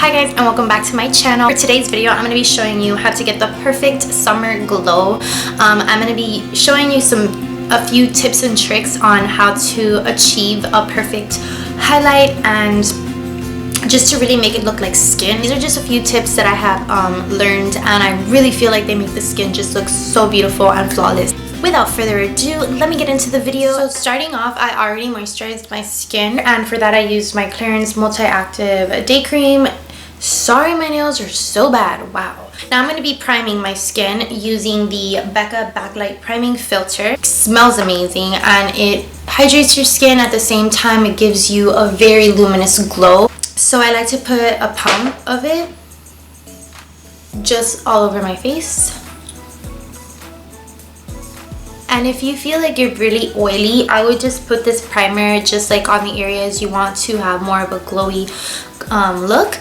Hi guys, and welcome back to my channel. For today's video, I'm going to be showing you how to get the perfect summer glow. I'm going to be showing you a few tips and tricks on how to achieve a perfect highlight and just to really make it look like skin. These are just a few tips that I have learned, and I really feel like they make the skin just look so beautiful and flawless. Without further ado, let me get into the video. So starting off, I already moisturized my skin, and for that I used my CLARINS Multi-Active Day Cream. Sorry, my nails are so bad. Wow. Now I'm going to be priming my skin using the BECCA Backlight Priming Filter. It smells amazing and it hydrates your skin. At the same time, it gives you a very luminous glow. So I like to put a pump of it just all over my face. And if you feel like you're really oily, I would just put this primer just like on the areas you want to have more of a glowy look.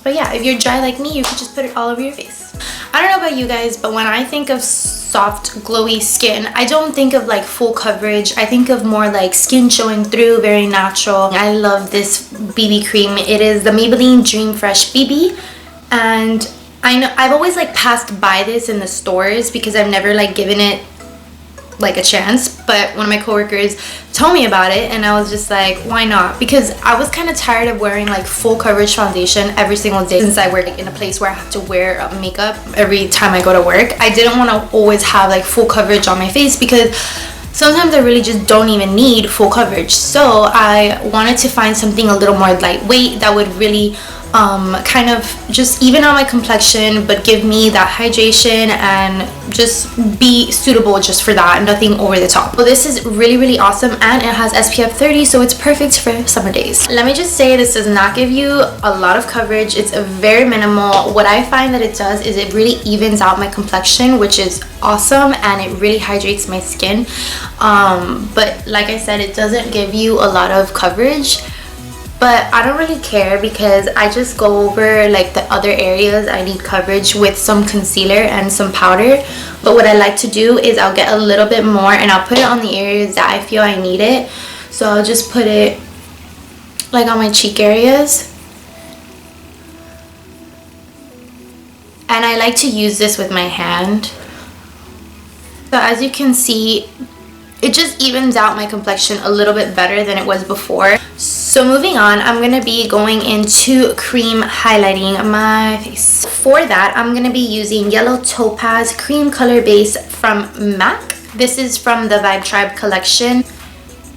But yeah, if you're dry like me, you could just put it all over your face. I don't know about you guys, but when I think of soft, glowy skin, I don't think of like full coverage. I think of more like skin showing through, very natural. I love this BB cream. It is the Maybelline Dream Fresh BB. And I know I've always like passed by this in the stores because I've never like given it like a chance, but one of my coworkers told me about it and I was just like, why not? Because I was kind of tired of wearing like full coverage foundation every single day since I work in a place where I have to wear makeup every time I go to work. I didn't want to always have like full coverage on my face because sometimes I really just don't even need full coverage. So I wanted to find something a little more lightweight that would really kind of just even out my complexion but give me that hydration and just be suitable just for that, nothing over the top. Well, this is really awesome and it has SPF 30, so it's perfect for summer days. Let me just say, this does not give you a lot of coverage. It's a very minimal. What I find that it does is it really evens out my complexion, which is awesome, and it really hydrates my skin. But like I said, it doesn't give you a lot of coverage. But I don't really care because I just go over like the other areas I need coverage with some concealer and some powder. But what I like to do is I'll get a little bit more and I'll put it on the areas that I feel I need it. So I'll just put it like on my cheek areas. And I like to use this with my hand. So as you can see, it just evens out my complexion a little bit better than it was before. So moving on, I'm going to be going into cream highlighting my face. For that, I'm going to be using Yellow Topaz Cream Color Base from MAC. This is from the Vibe Tribe collection.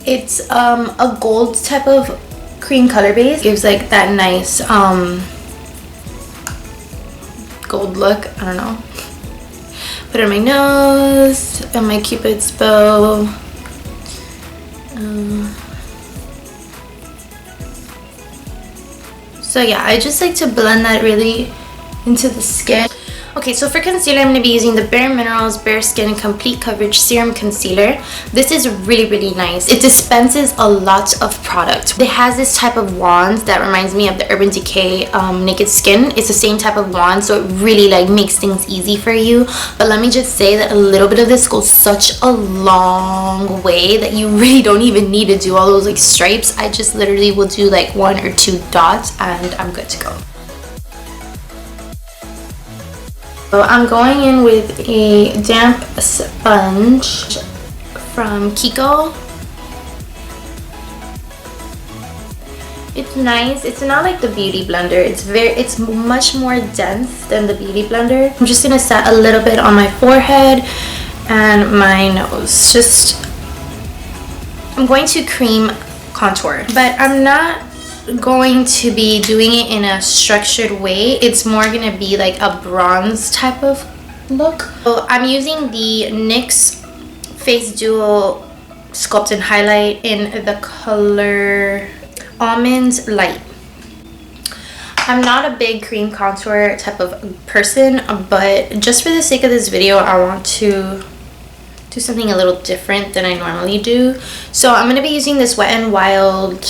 It's a gold type of cream color base. It gives like that nice gold look. I don't know. Put it on my nose and my Cupid's bow. So yeah, I just like to blend that really into the skin. Okay, so for concealer, I'm going to be using the Bare Minerals BARESKIN Complete Coverage Serum Concealer. This is really nice. It dispenses a lot of product. It has this type of wand that reminds me of the Urban Decay Naked Skin. It's the same type of wand, so it really like makes things easy for you. But let me just say that a little bit of this goes such a long way that you really don't even need to do all those like stripes. I just literally will do like 1 or 2 dots and I'm good to go. So I'm going in with a damp sponge from KIKO. It's nice. It's not like the Beauty Blender. It's much more dense than the Beauty Blender. I'm just gonna set a little bit on my forehead and my nose. I'm going to cream contour, but I'm not going to be doing it in a structured way. It's more gonna be like a bronze type of look. So I'm using the NYX Face Duo Sculpt and Highlight in the color Almond Light. I'm not a big cream contour type of person, but just for the sake of this video, I want to do something a little different than I normally do. So I'm gonna be using this Wet n Wild,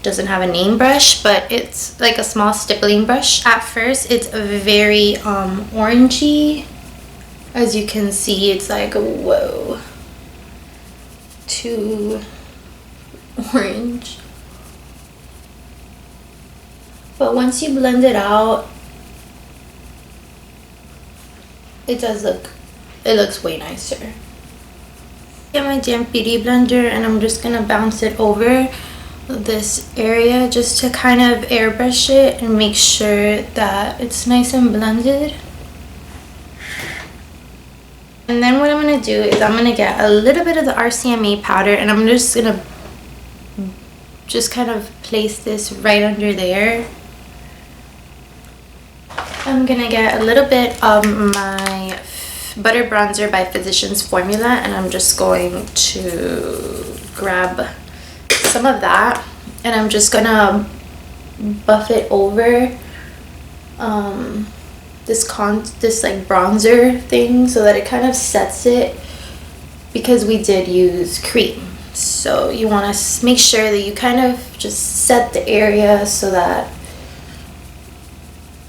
doesn't have a name brush, but it's like a small stippling brush. At first it's very orangey. As you can see, it's like, whoa, too orange. But once you blend it out, it looks way nicer. Get my damp beauty blender and I'm just gonna bounce it over this area just to kind of airbrush it and make sure that it's nice and blended. And then what I'm gonna do is I'm gonna get a little bit of the RCMA powder and I'm just gonna kind of place this right under there. I'm gonna get a little bit of my butter bronzer by Physicians Formula and I'm just going to grab some of that and I'm just gonna buff it over this like bronzer thing so that it kind of sets it, because we did use cream. So you want to make sure that you kind of just set the area so that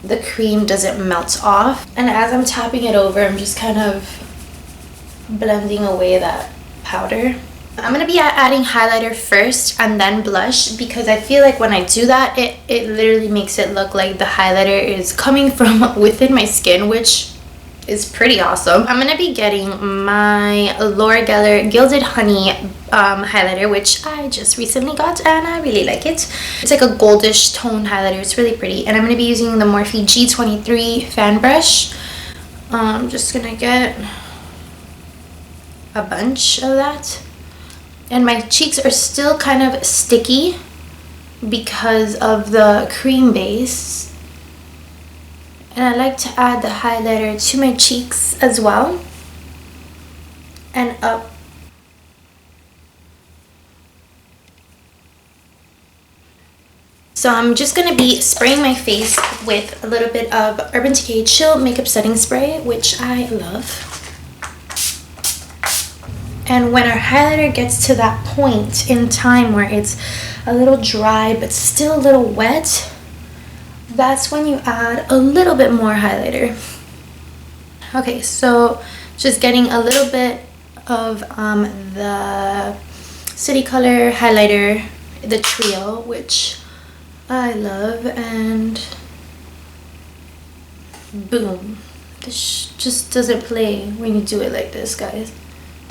the cream doesn't melt off. And as I'm tapping it over, I'm just kind of blending away that powder. I'm going to be adding highlighter first and then blush, because I feel like when I do that, it literally makes it look like the highlighter is coming from within my skin, which is pretty awesome. I'm going to be getting my Laura Geller Gilded Honey highlighter, which I just recently got and I really like it. It's like a goldish tone highlighter. It's really pretty. And I'm going to be using the Morphe G23 fan brush. I'm just going to get a bunch of that. And my cheeks are still kind of sticky because of the cream base. And I like to add the highlighter to my cheeks as well. And up. So I'm just going to be spraying my face with a little bit of Urban Decay Chill Makeup Setting Spray, which I love. And when our highlighter gets to that point in time where it's a little dry but still a little wet, that's when you add a little bit more highlighter. Okay, so just getting a little bit of the City Color highlighter, the Trio, which I love, and boom. This just doesn't play when you do it like this, guys.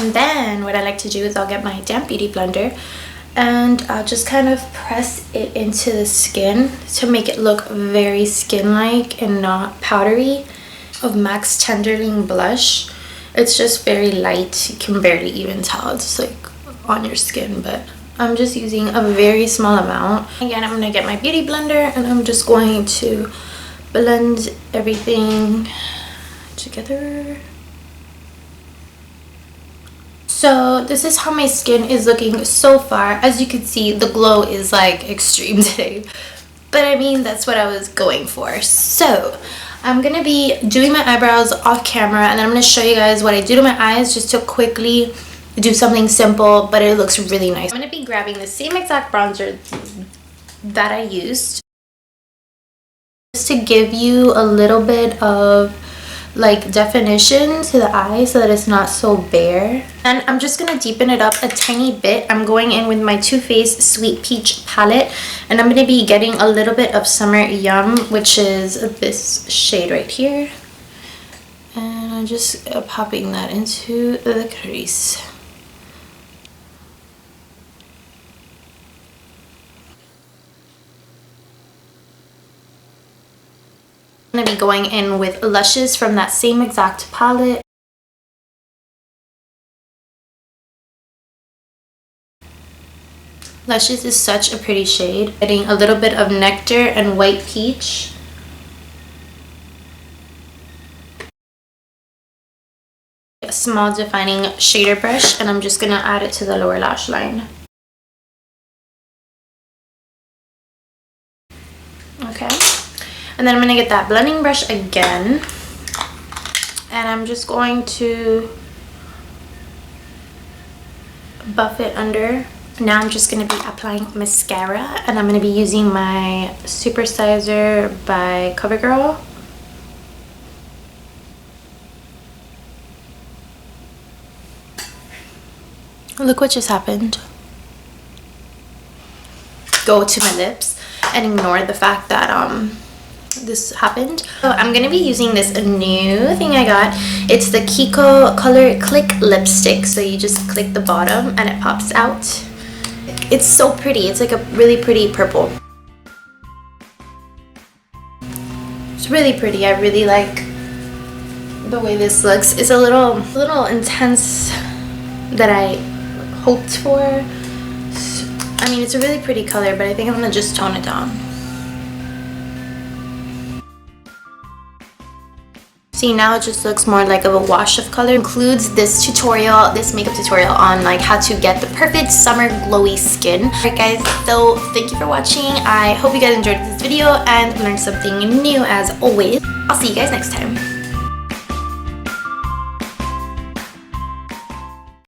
And then what I like to do is I'll get my damp beauty blender and I'll just kind of press it into the skin to make it look very skin-like and not powdery. Of MAC's Tenderling blush. It's just very light. You can barely even tell it's like on your skin, but I'm just using a very small amount. Again, I'm gonna get my beauty blender and I'm just going to blend everything together. So this is how my skin is looking so far. As you can see, the glow is like extreme today, but I mean, that's what I was going for. So I'm gonna be doing my eyebrows off camera and then I'm gonna show you guys what I do to my eyes just to quickly do something simple, but it looks really nice. I'm gonna be grabbing the same exact bronzer that I used just to give you a little bit of like definition to the eye so that it's not so bare. And I'm just gonna deepen it up a tiny bit. I'm going in with my Too Faced Sweet Peach palette and I'm gonna be getting a little bit of Summer Yum, which is this shade right here, and I'm just popping that into the crease. I'm gonna be going in with Luscious from that same exact palette. Luscious is such a pretty shade. Getting a little bit of Nectar and White Peach. A small defining shader brush and I'm just gonna add it to the lower lash line. Okay. And then I'm going to get that blending brush again and I'm just going to buff it under. Now I'm just going to be applying mascara and I'm going to be using my Supersizer by CoverGirl. Look what just happened. Go to my lips. and ignore the fact that this happened. So I'm gonna be using this new thing I got. It's the KIKO Color Click Lipstick. So you just click the bottom and it pops out. It's so pretty. It's like a really pretty purple. It's really pretty. I really like the way this looks. It's a little intense that I hoped for. I mean, it's a really pretty color, but I think I'm gonna just tone it down. See, now it just looks more like of a wash of color. Includes this tutorial, this makeup tutorial on like how to get the perfect summer glowy skin. Alright guys, so thank you for watching. I hope you guys enjoyed this video and learned something new as always. I'll see you guys next time.